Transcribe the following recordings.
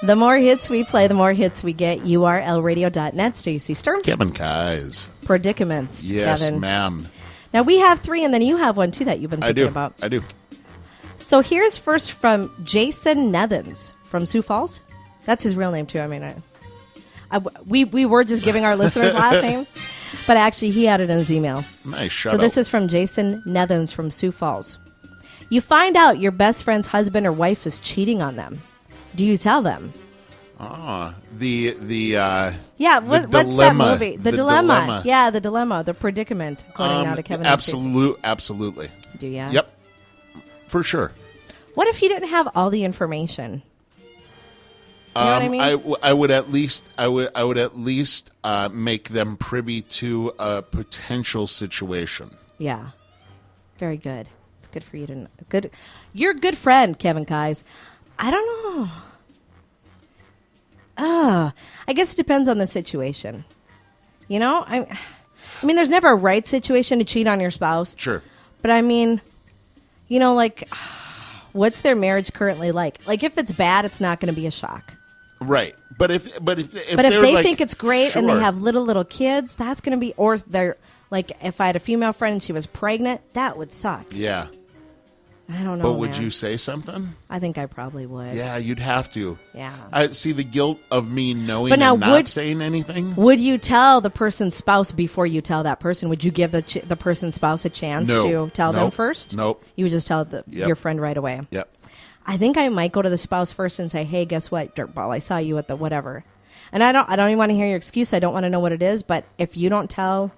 The more hits we play, the more hits we get. URLradio.net. Stacy Sturm. Kevin Keyes. Predicaments. Yes, Kevin. ma'am. Now, we have 3, and then you have one, too, that you've been thinking about. I do. So here's first from Jason Nethens from Sioux Falls. That's his real name, too. I mean, we were just giving our listeners last names, but actually he had it in his email. Nice. So this is from Jason Nethens from Sioux Falls. You find out your best friend's husband or wife is cheating on them. Do you tell them? Yeah, what's that movie? The dilemma. Yeah, the dilemma, the predicament, according now to Kevin. Absolutely. Do you? Yep, for sure. What if you didn't have all the information? You know what I mean? I would at least make them privy to a potential situation. Yeah, very good. It's good for you to know. Good. You're a good friend, Kevin Keyes. I don't know. I guess it depends on the situation. You know, I mean, there's never a right situation to cheat on your spouse. Sure. But I mean, you know, like, what's their marriage currently like? Like, if it's bad, it's not going to be a shock. Right. But if they like, think it's great sure. and they have little kids, that's going to be, or they're like, if I had a female friend and she was pregnant, that would suck. Yeah. I don't know. But would you say something? I think I probably would. Yeah, you'd have to. Yeah. I see the guilt of me knowing but now, and not saying anything. Would you tell the person's spouse before you tell that person? Would you give the person's spouse a chance to tell them first? Nope. You would just tell your friend right away? Yep. I think I might go to the spouse first and say, hey, guess what, dirtball, I saw you at the whatever. And I don't even want to hear your excuse. I don't want to know what it is. But if you don't tell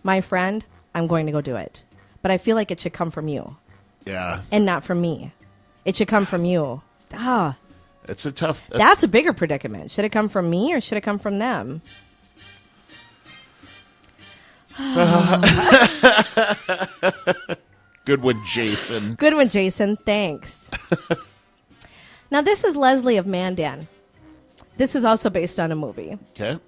my friend, I'm going to go do it. But I feel like it should come from you. Yeah. And not from me. It should come from you. It's a tough... That's a bigger predicament. Should it come from me or should it come from them? Good one, Jason. Good one, Jason. Thanks. Now, this is Leslie of Mandan. This is also based on a movie. Okay.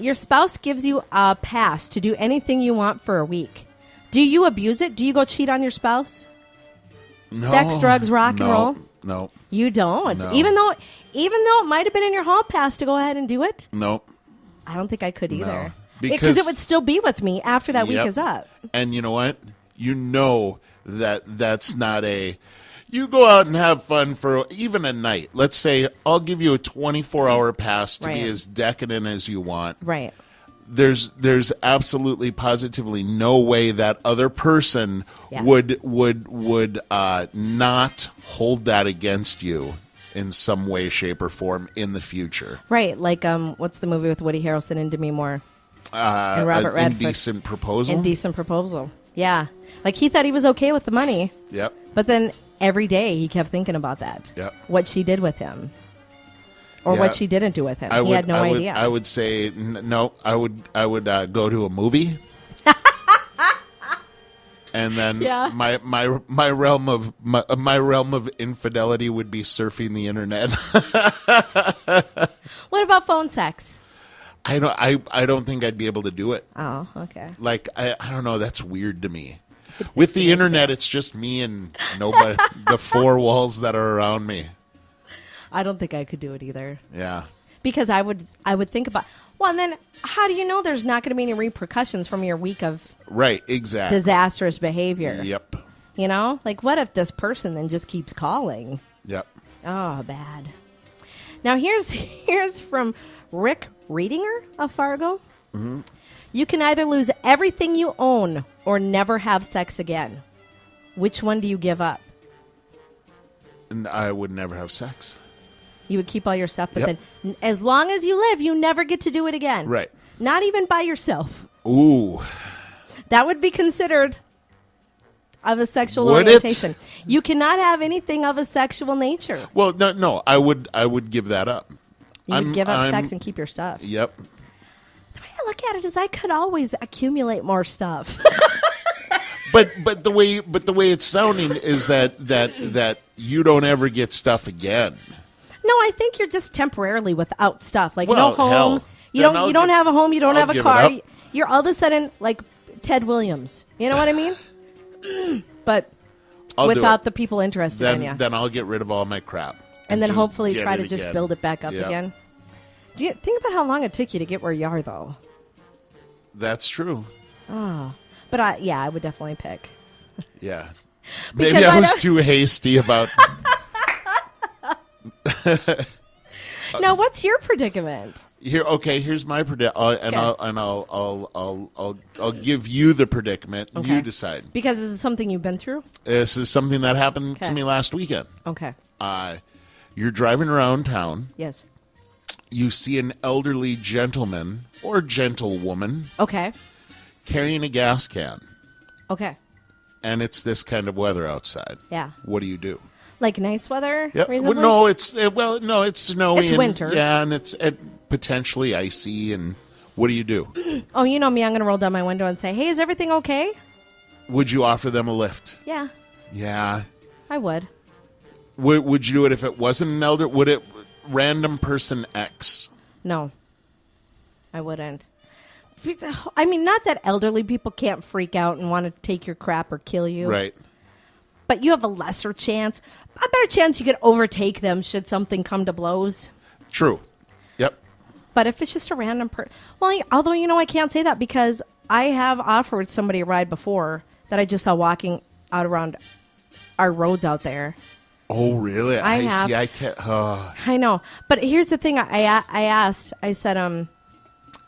Your spouse gives you a pass to do anything you want for a week. Do you abuse it? Do you go cheat on your spouse? No. Sex, drugs, rock and roll? No. You don't? No. Even though it might have been in your hall pass to go ahead and do it? No. I don't think I could either. No. Because it would still be with me after that week is up. And you know what? You know that's not a... You go out and have fun for even a night. Let's say I'll give you a 24-hour pass to be as decadent as you want. Right. There's absolutely positively no way that other person would not hold that against you in some way, shape, or form in the future. Right. Like what's the movie with Woody Harrelson and Demi Moore? And Robert Redford. Indecent Proposal? Indecent Proposal. Yeah. Like he thought he was okay with the money. Yep. But then every day he kept thinking about that. Yep. What she did with him. Or what she didn't do with him. He had no idea. I would say no. I would go to a movie, and then my realm of infidelity would be surfing the internet. What about phone sex? I don't think I'd be able to do it. Oh, okay. Like I don't know. That's weird to me. With the internet, it's just me and nobody. The four walls that are around me. I don't think I could do it either. Yeah. Because I would think about, well, and then how do you know there's not going to be any repercussions from your week of disastrous behavior? Yep. You know? Like, what if this person then just keeps calling? Yep. Oh, bad. Now, here's from Rick Reedinger of Fargo. Mm-hmm. You can either lose everything you own or never have sex again. Which one do you give up? And I would never have sex. You would keep all your stuff, but then as long as you live, you never get to do it again. Right. Not even by yourself. Ooh. That would be considered of a sexual orientation. You cannot have anything of a sexual nature. Well, no. I would give that up. You would give up sex and keep your stuff. Yep. The way I look at it is I could always accumulate more stuff. But the way it's sounding is that you don't ever get stuff again. No, I think you're just temporarily without stuff. Like no home. Hell. You don't have a home. You don't have a car. You're all of a sudden like Ted Williams. You know what I mean? But without the people interested in you. Then I'll get rid of all my crap. And then just hopefully get try it to just again. build it back up Yep. again. Do you think about how long it took you to get where you are, though? That's true. But I would definitely pick. Yeah. Because Maybe I I was don't- too hasty about. Now, what's your predicament? Here's my predicament, I'll give you the predicament, and you Okay. decide. Because this is something you've been through? This is something that happened to Okay. me last weekend. Okay. You're driving around town. Yes. You see an elderly gentleman or gentlewoman Okay. carrying a gas can, Okay. and it's this kind of weather outside. Yeah. What do you do? Like nice weather? Yep. Reasonably? No, it's snowy. It's and- winter. Yeah, and it's potentially icy. And what do you do? Oh, you know me. I'm going to roll down my window and say, hey, is everything okay? Would you offer them a lift? Yeah, Yeah. I would. Would you do it if it wasn't an elder? Would it random person X? No, I wouldn't. I mean, not that elderly people can't freak out and want to take your crap or kill you. Right. But you have a lesser chance, a better chance you could overtake them should something come to blows. True. Yep. But if it's just a random person, well, although, I can't say that because I have offered somebody a ride before that I just saw walking out around our roads out there. Oh, really? I have. see. I can't. I know. But here's the thing. I asked, I said,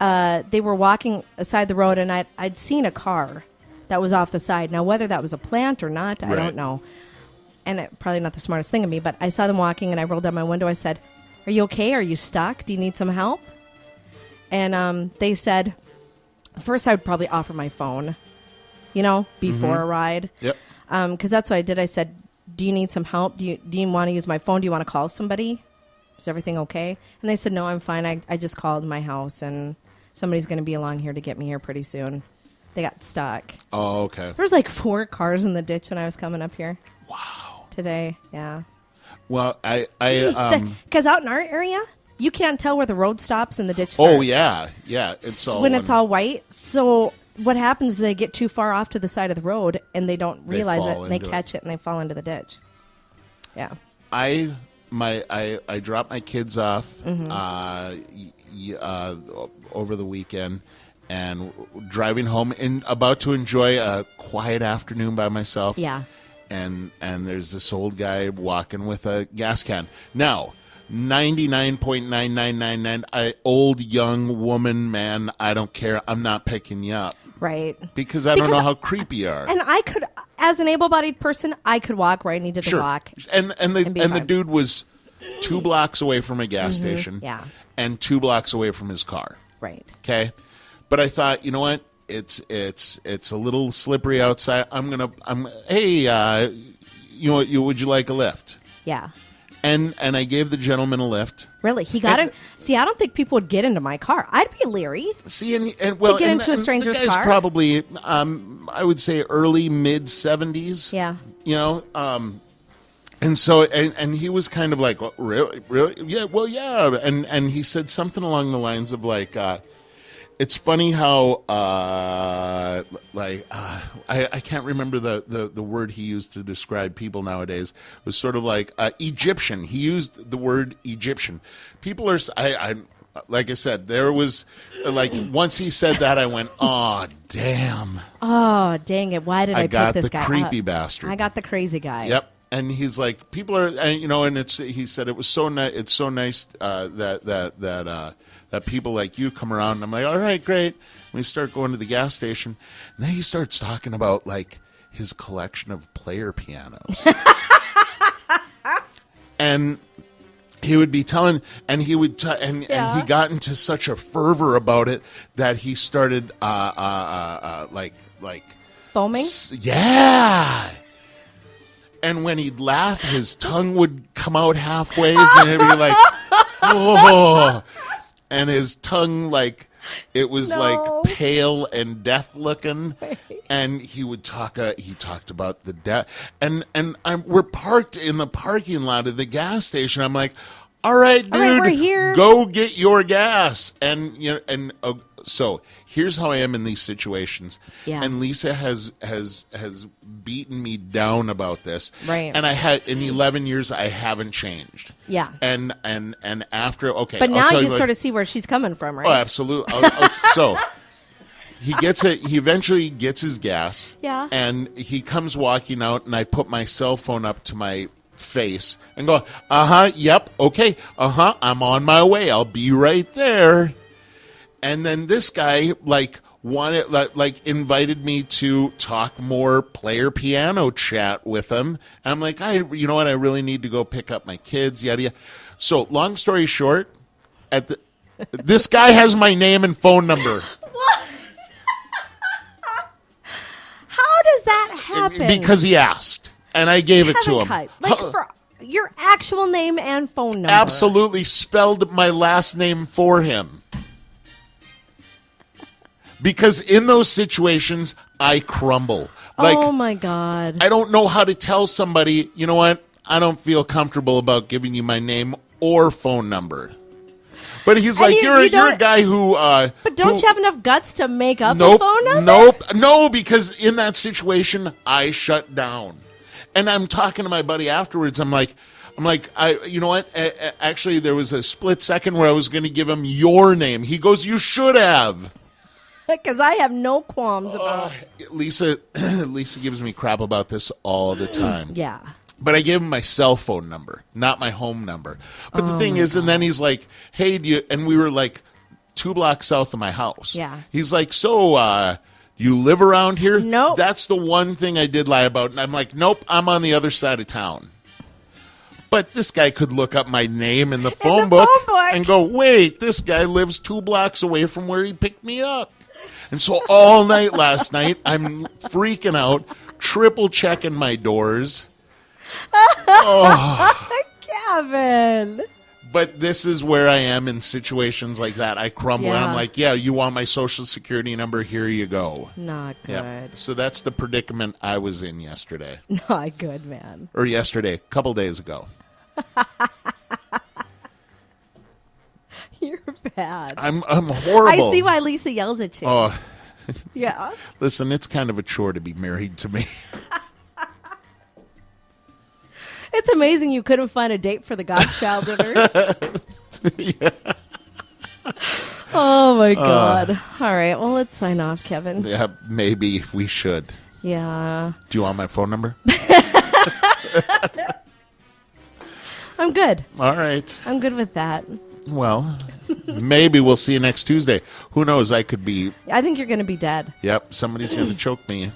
they were walking aside the road and I'd seen a car that was off the side. Now, whether that was a plant or not, I Right. don't know. And probably not the smartest thing of me, but I saw them walking and I rolled down my window. I said, are you okay? Are you stuck? Do you need some help? And they said, first I would probably offer my phone, before a ride. Yep. Because that's what I did. I said, do you need some help? Do you want to use my phone? Do you want to call somebody? Is everything okay? And they said, no, I'm fine. I just called my house and somebody's going to be along here to get me here pretty soon. They got stuck. Oh, okay. There was like 4 cars in the ditch when I was coming up here. Wow. Today, yeah. Well, Because out in our area, you can't tell where the road stops and the ditch starts. Oh, yeah. It's all when it's all white. So what happens is they get too far off to the side of the road and they don't realize it. fall And they into catch it and they fall into the ditch. Yeah. I dropped my kids off over the weekend and driving home and about to enjoy a quiet afternoon by myself. Yeah. And there's this old guy walking with a gas can. Now, 99.9999 old, young woman, man, I don't care. I'm not picking you up. Right. Because I don't know Because how creepy you are. And I could, as an able-bodied person, I could walk where I needed to walk. And the be the fine. dude was 2 blocks away from a gas station. Yeah. And 2 blocks away from his car. Right. Okay. But I thought, you know what? It's a little slippery outside. Hey, would you like a lift? Yeah. And I gave the gentleman a lift. Really? He got And- in. See, I don't think people would get into my car. I'd be leery. See, and well, get and- into a and stranger's the guy's car? probably, I would say, early mid 70s. Yeah. And so, and he was kind of like, well, really, yeah, well, yeah, and he said something along the lines of like, it's funny how, I can't remember the word he used to describe people nowadays. It was sort of like Egyptian. He used the word Egyptian. People are, like I said, there was like once he said that, I went, oh damn, Oh, dang it. Why did I got pick this the guy creepy up? bastard. I got the crazy guy. Yep. And he's like, people are, and he said it was so nice. It's so nice that people like you come around. And I'm like, all right, great. We start going to the gas station, and then he starts talking about like his collection of player pianos, and he would be telling, and he would, and he got into such a fervor about it that he started, like Foaming? yeah. And when he'd laugh, his tongue would come out halfway, and he'd be like, "Oh!" And his tongue, like, it was like pale and death looking. And he would talk. He talked about the death. And we're parked in the parking lot of the gas station. I'm like, "All right, dude, we're here. go get your gas." And So here's how I am in these situations. Yeah. And Lisa has beaten me down about this. Right. And I had in 11 years I haven't changed. Yeah. And after But now you sort of see where she's coming from, right? Oh, absolutely. So he eventually gets his gas. Yeah. And he comes walking out, and I put my cell phone up to my face and go, yep, okay, I'm on my way. I'll be right there. And then this guy invited me to talk more player piano chat with him. And I'm like, you know what? I really need to go pick up my kids, yada yada. So long story short, this guy has my name and phone number. What? How does that happen? Because he asked, and I gave it to him. Like for your actual name and phone number. Absolutely spelled my last name for him. Because in those situations, I crumble. Oh, my God. I don't know how to tell somebody, you know what? I don't feel comfortable about giving you my name or phone number. But he's like, you're a guy who... but don't you have enough guts to make up a phone number? No, because in that situation, I shut down. And I'm talking to my buddy afterwards. I'm like, you know what? Actually, there was a split second where I was going to give him your name. He goes, you should have. Because I have no qualms about it. Lisa gives me crap about this all the time. Yeah. But I gave him my cell phone number, not my home number. But the thing is, and then he's like, hey, and we were like 2 blocks south of my house. Yeah. He's like, so, you live around here? Nope. That's the one thing I did lie about. And I'm like, nope, I'm on the other side of town. But this guy could look up my name in the phone book and go, wait, this guy lives 2 blocks away from where he picked me up. And so all night last night, I'm freaking out, triple checking my doors. Kevin. But this is where I am in situations like that. I crumble and I'm like, yeah, you want my social security number? Here you go. Not good. Yep. So that's the predicament I was in yesterday. Not good, man. Or yesterday, a couple days ago. You're bad. I'm horrible. I see why Lisa yells at you. Oh. Yeah. Listen, it's kind of a chore to be married to me. It's amazing you couldn't find a date for the godchild dinner. Yeah. Oh, my God. All right. Well, let's sign off, Kevin. Yeah, maybe we should. Yeah. Do you want my phone number? I'm good. All right. I'm good with that. Well, maybe we'll see you next Tuesday. Who knows? I could be... I think you're going to be dead. Yep. Somebody's going to choke me.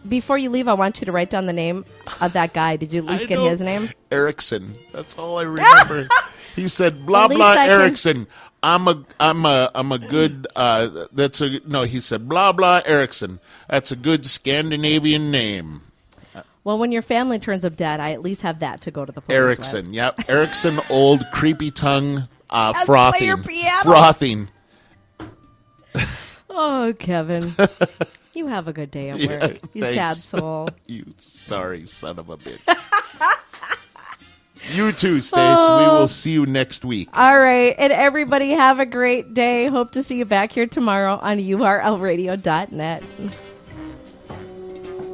Before you leave, I want you to write down the name of that guy. Did you at least get his name? Erickson. That's all I remember. He said, blah, blah, Erickson. I'm a good, he said, blah, blah, Erickson. That's a good Scandinavian name. Well, when your family turns up dead, I at least have that to go to the police Erickson, with. Yep. Erickson, old, creepy tongue, frothing. Oh, Kevin. You have a good day at work. You thanks. sad soul. You sorry son of a bitch. You too, Stace. We will see you next week. All right. And everybody have a great day. Hope to see you back here tomorrow on urlradio.net.